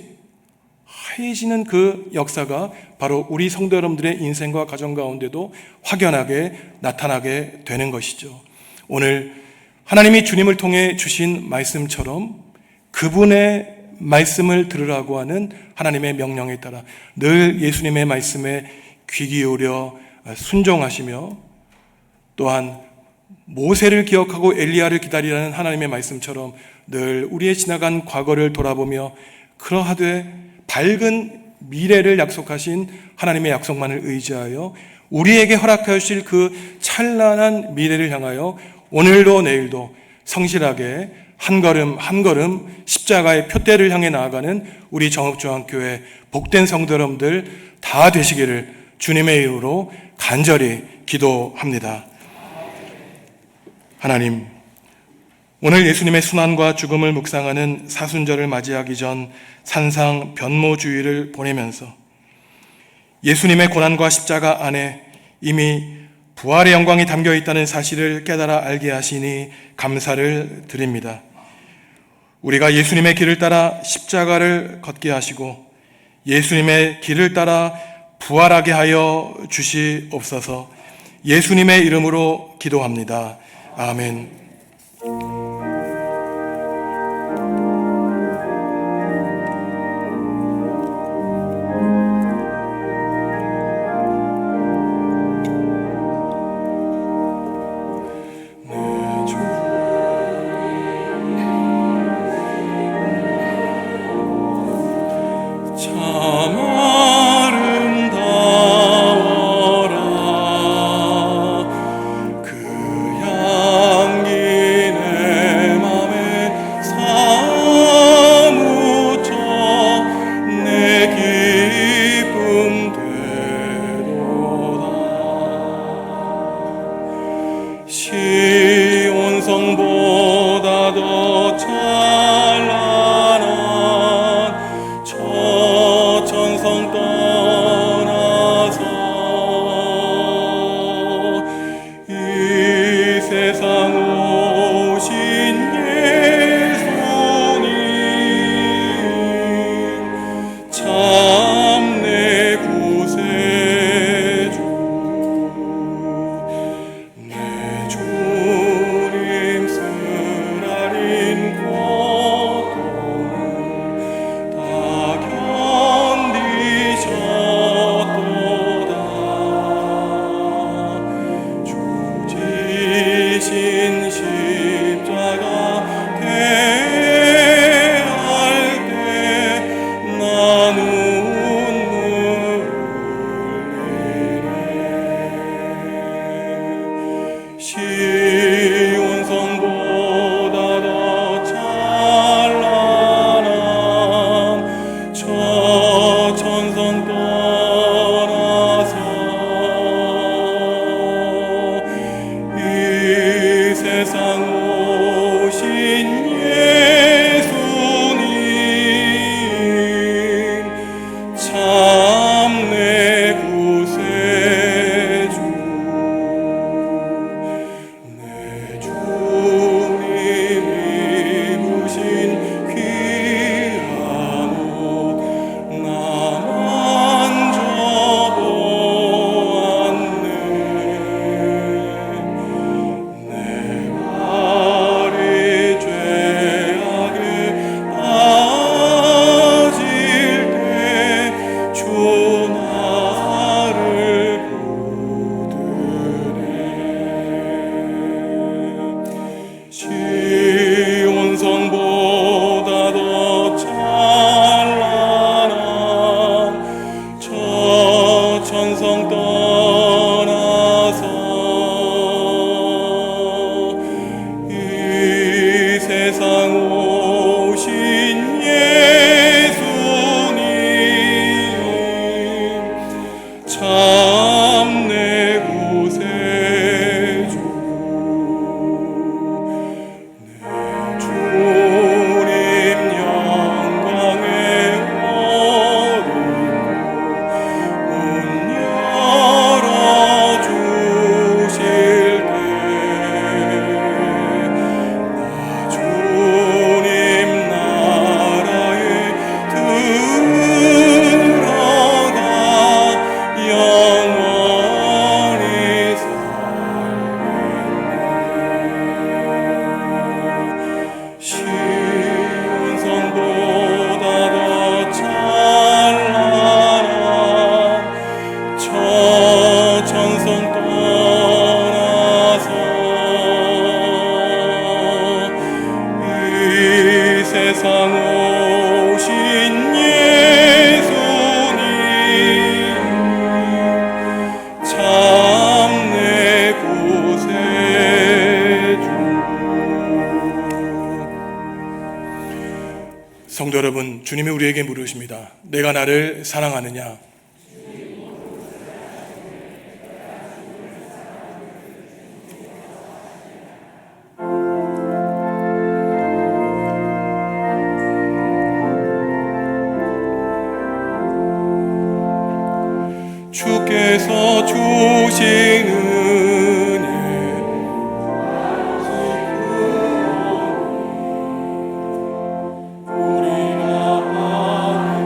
하얘지는 그 역사가 바로 우리 성도 여러분들의 인생과 가정 가운데도 확연하게 나타나게 되는 것이죠. 오늘 하나님이 주님을 통해 주신 말씀처럼 그분의 말씀을 들으라고 하는 하나님의 명령에 따라 늘 예수님의 말씀에 귀 기울여 순종하시며 또한 모세를 기억하고 엘리야를 기다리라는 하나님의 말씀처럼 늘 우리의 지나간 과거를 돌아보며 그러하되 밝은 미래를 약속하신 하나님의 약속만을 의지하여 우리에게 허락하여 주실 그 찬란한 미래를 향하여 오늘도 내일도 성실하게 한 걸음 한 걸음 십자가의 표대를 향해 나아가는 우리 정읍중앙교회 복된 성도 여러분들 다 되시기를 주님의 이름으로 간절히 기도합니다. 하나님, 오늘 예수님의 순환과 죽음을 묵상하는 사순절을 맞이하기 전 산상 변모주의를 보내면서 예수님의 고난과 십자가 안에 이미 부활의 영광이 담겨 있다는 사실을 깨달아 알게 하시니 감사를 드립니다. 우리가 예수님의 길을 따라 십자가를 걷게 하시고 예수님의 길을 따라 부활하게 하여 주시옵소서. 예수님의 이름으로 기도합니다. 아멘. 그 향기 참 내 구세주 내 주님이 입으신 귀한 옷 나 만져보았네 내 발이 죄악에 빠질 때 주 나를 붙드네 시온성보다 더 찬란한 저 천성 떠나서 이 세상 오신 예수님 참 내 구세주 내 주님 영광의 어린 문 열어주실 때 나 주님 나라에 들어가 영원히 살겠네 시온성보다 더 찬란한 저 천성 떠나서 이 세상 오신 예수님 참 내 구세주 성도 여러분, 주님이 우리에게 물으십니다. 내가 나를 사랑하느냐? 주께서 주신 은혜 우리가 받은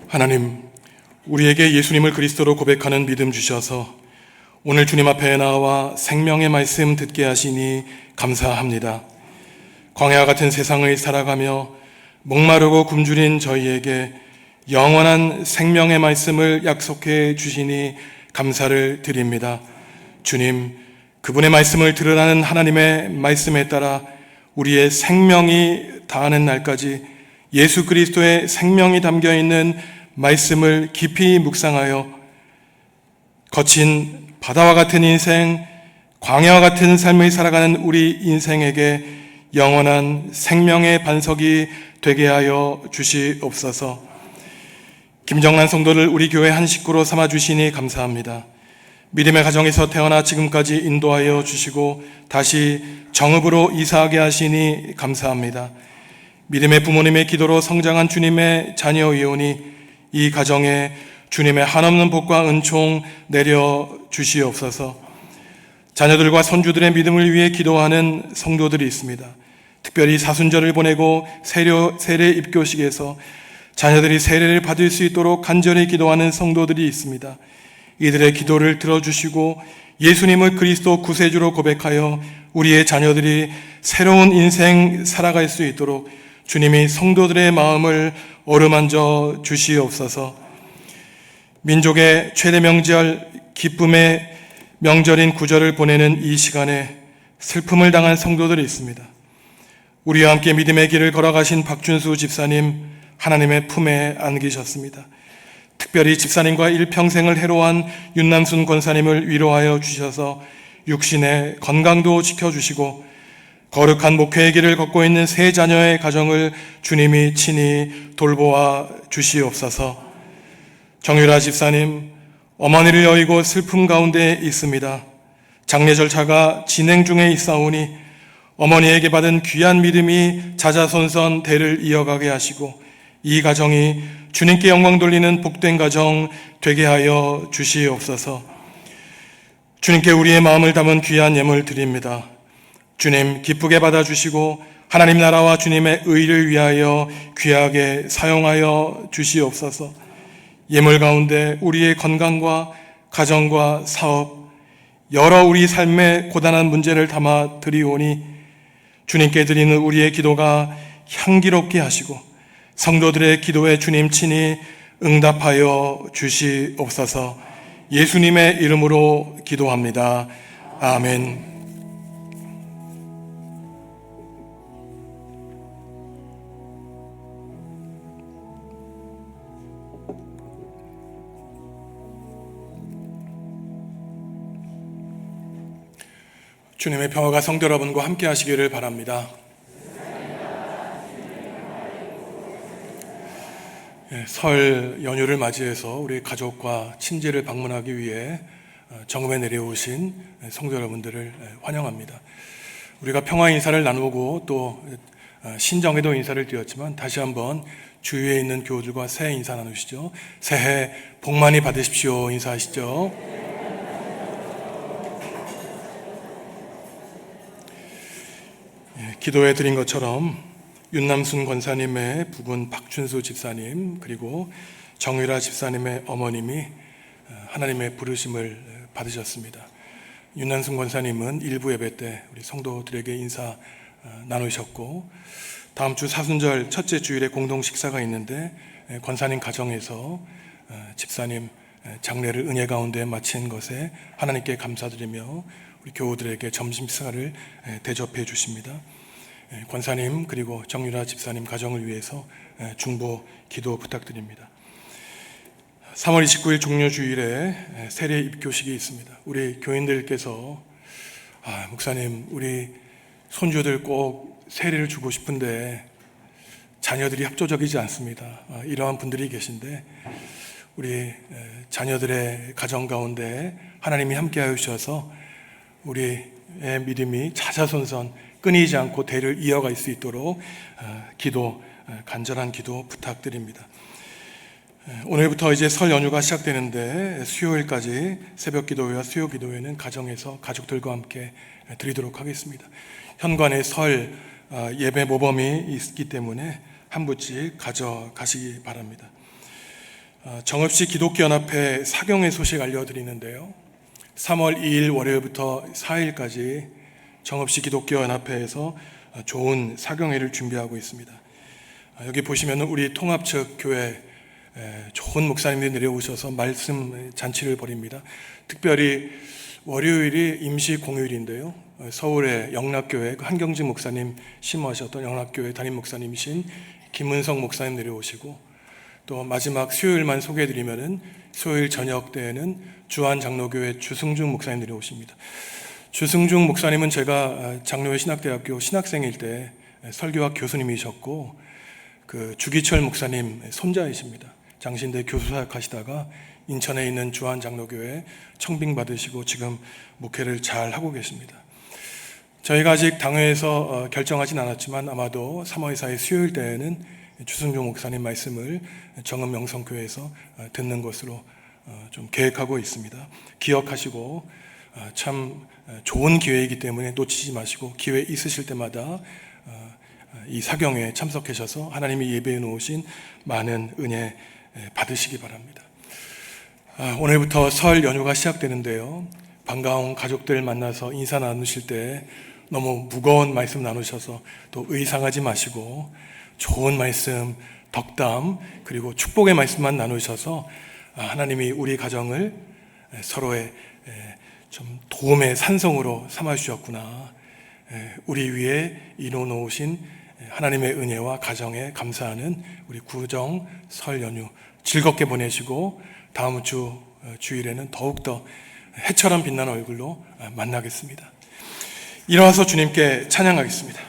하나님, 우리에게 예수님을 그리스도로 고백하는 믿음 주셔서 오늘 주님 앞에 나와 생명의 말씀 듣게 하시니 감사합니다. 광야와 같은 세상을 살아가며 목마르고 굶주린 저희에게 영원한 생명의 말씀을 약속해 주시니 감사를 드립니다. 주님, 그분의 말씀을 들으라는 하나님의 말씀에 따라 우리의 생명이 다하는 날까지 예수 그리스도의 생명이 담겨 있는 말씀을 깊이 묵상하여 거친 바다와 같은 인생, 광야와 같은 삶을 살아가는 우리 인생에게 영원한 생명의 반석이 되게 하여 주시옵소서. 김정란 성도를 우리 교회 한 식구로 삼아주시니 감사합니다. 믿음의 가정에서 태어나 지금까지 인도하여 주시고 다시 정읍으로 이사하게 하시니 감사합니다. 믿음의 부모님의 기도로 성장한 주님의 자녀이오니 이 가정에 주님의 한없는 복과 은총 내려 주시옵소서. 자녀들과 손주들의 믿음을 위해 기도하는 성도들이 있습니다. 특별히 사순절을 보내고 세례 입교식에서 자녀들이 세례를 받을 수 있도록 간절히 기도하는 성도들이 있습니다. 이들의 기도를 들어주시고 예수님을 그리스도 구세주로 고백하여 우리의 자녀들이 새로운 인생 살아갈 수 있도록 주님이 성도들의 마음을 어루만져 주시옵소서. 민족의 최대 명절, 기쁨의 명절인 구절을 보내는 이 시간에 슬픔을 당한 성도들이 있습니다. 우리와 함께 믿음의 길을 걸어가신 박준수 집사님, 하나님의 품에 안기셨습니다. 특별히 집사님과 일평생을 해로한 윤남순 권사님을 위로하여 주셔서 육신의 건강도 지켜주시고 거룩한 목회의 길을 걷고 있는 세 자녀의 가정을 주님이 친히 돌보아 주시옵소서. 정유라 집사님, 어머니를 여의고 슬픔 가운데 있습니다. 장례 절차가 진행 중에 있사오니 어머니에게 받은 귀한 믿음이 자자손손 대를 이어가게 하시고 이 가정이 주님께 영광 돌리는 복된 가정 되게 하여 주시옵소서. 주님께 우리의 마음을 담은 귀한 예물 드립니다. 주님 기쁘게 받아주시고 하나님 나라와 주님의 의를 위하여 귀하게 사용하여 주시옵소서. 예물 가운데 우리의 건강과 가정과 사업, 여러 우리 삶의 고단한 문제를 담아 드리오니 주님께 드리는 우리의 기도가 향기롭게 하시고 성도들의 기도에 주님 친히 응답하여 주시옵소서. 예수님의 이름으로 기도합니다. 아멘. 주님의 평화가 성도 여러분과 함께 하시기를 바랍니다. 설 연휴를 맞이해서 우리 가족과 친지를 방문하기 위해 정읍에 내려오신 성도 여러분들을 환영합니다. 우리가 평화 인사를 나누고 또 신정에도 인사를 드렸지만 다시 한번 주위에 있는 교우들과 새해 인사 나누시죠. 새해 복 많이 받으십시오 인사하시죠. 기도해 드린 것처럼 윤남순 권사님의 부분 박춘수 집사님 그리고 정유라 집사님의 어머님이 하나님의 부르심을 받으셨습니다. 윤남순 권사님은 일부 예배 때 우리 성도들에게 인사 나누셨고 다음 주 사순절 첫째 주일에 공동 식사가 있는데 권사님 가정에서 집사님 장례를 은혜 가운데 마친 것에 하나님께 감사드리며 우리 교우들에게 점심 식사를 대접해 주십니다. 권사님 그리고 정유라 집사님 가정을 위해서 중보 기도 부탁드립니다. 3월 29일 종료주일에 세례 입교식이 있습니다. 우리 교인들께서 목사님 우리 손주들 꼭 세례를 주고 싶은데 자녀들이 협조적이지 않습니다. 이러한 분들이 계신데 우리 자녀들의 가정 가운데 하나님이 함께하여 주셔서 우리의 믿음이 자자손손 끊이지 않고 대를 이어갈 수 있도록 간절한 기도 부탁드립니다. 오늘부터 이제 설 연휴가 시작되는데 수요일까지 새벽 기도회와 수요 기도회는 가정에서 가족들과 함께 드리도록 하겠습니다. 현관에 설 예배 모범이 있기 때문에 한 부씩 가져가시기 바랍니다. 정읍시 기독교연합회 사경회 소식 알려드리는데요. 3월 2일 월요일부터 4일까지 정읍시 기독교연합회에서 좋은 사경회를 준비하고 있습니다. 여기 보시면 우리 통합 측 교회 좋은 목사님들이 내려오셔서 말씀 잔치를 벌입니다. 특별히 월요일이 임시 공휴일인데요. 서울의 영락교회 한경진 목사님 심호하셨던 영락교회 담임 목사님이신 김은성 목사님 내려오시고 또 마지막 수요일만 소개해드리면은 수요일 저녁 때에는 주한장로교회 주승중 목사님 내려오십니다. 주승중 목사님은 제가 장로회 신학대학교 신학생일 때 설교학 교수님이셨고 그 주기철 목사님 손자이십니다. 장신대 교수 사역하시다가 인천에 있는 주한장로교회 청빙 받으시고 지금 목회를 잘 하고 계십니다. 저희가 아직 당회에서 결정하진 않았지만 아마도 3월 4일 수요일 때에는 주승종 목사님 말씀을 정읍 명성교회에서 듣는 것으로 좀 계획하고 있습니다. 기억하시고 참 좋은 기회이기 때문에 놓치지 마시고 기회 있으실 때마다 이 사경에 참석하셔서 하나님이 예배해 놓으신 많은 은혜 받으시기 바랍니다. 오늘부터 설 연휴가 시작되는데요. 반가운 가족들 만나서 인사 나누실 때 너무 무거운 말씀 나누셔서 또 의상하지 마시고 좋은 말씀, 덕담 그리고 축복의 말씀만 나누셔서 하나님이 우리 가정을 서로의 좀 도움의 산성으로 삼아 주셨구나. 우리 위에 이뤄 놓으신 하나님의 은혜와 가정에 감사하는 우리 구정 설 연휴 즐겁게 보내시고 다음 주 주일에는 더욱더 해처럼 빛나는 얼굴로 만나겠습니다. 일어나서 주님께 찬양하겠습니다.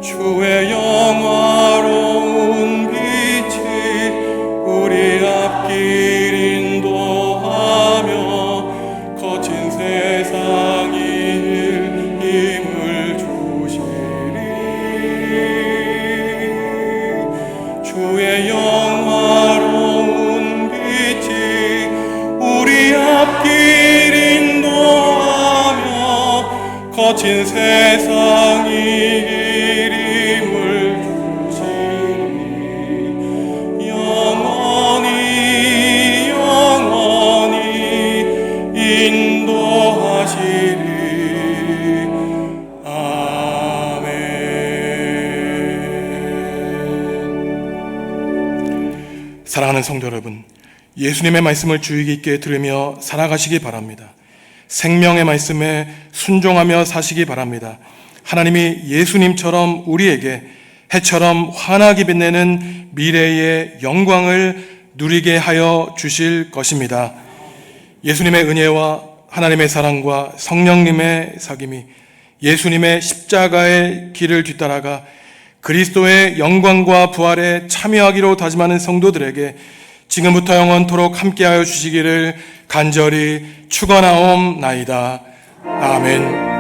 주의 영화로운 빛이 우리 앞길 인도하며 거친 세상이 힘을 주시리. 주의 영화로운 빛이 우리 앞길 인도하며 거친 세상이 사랑하는 성도 여러분, 예수님의 말씀을 주의 깊게 들으며 살아가시기 바랍니다. 생명의 말씀에 순종하며 사시기 바랍니다. 하나님이 예수님처럼 우리에게 해처럼 환하게 빛내는 미래의 영광을 누리게 하여 주실 것입니다. 예수님의 은혜와 하나님의 사랑과 성령님의 사귐이 예수님의 십자가의 길을 뒤따라가 그리스도의 영광과 부활에 참여하기로 다짐하는 성도들에게 지금부터 영원토록 함께하여 주시기를 간절히 축원하옵나이다. 아멘.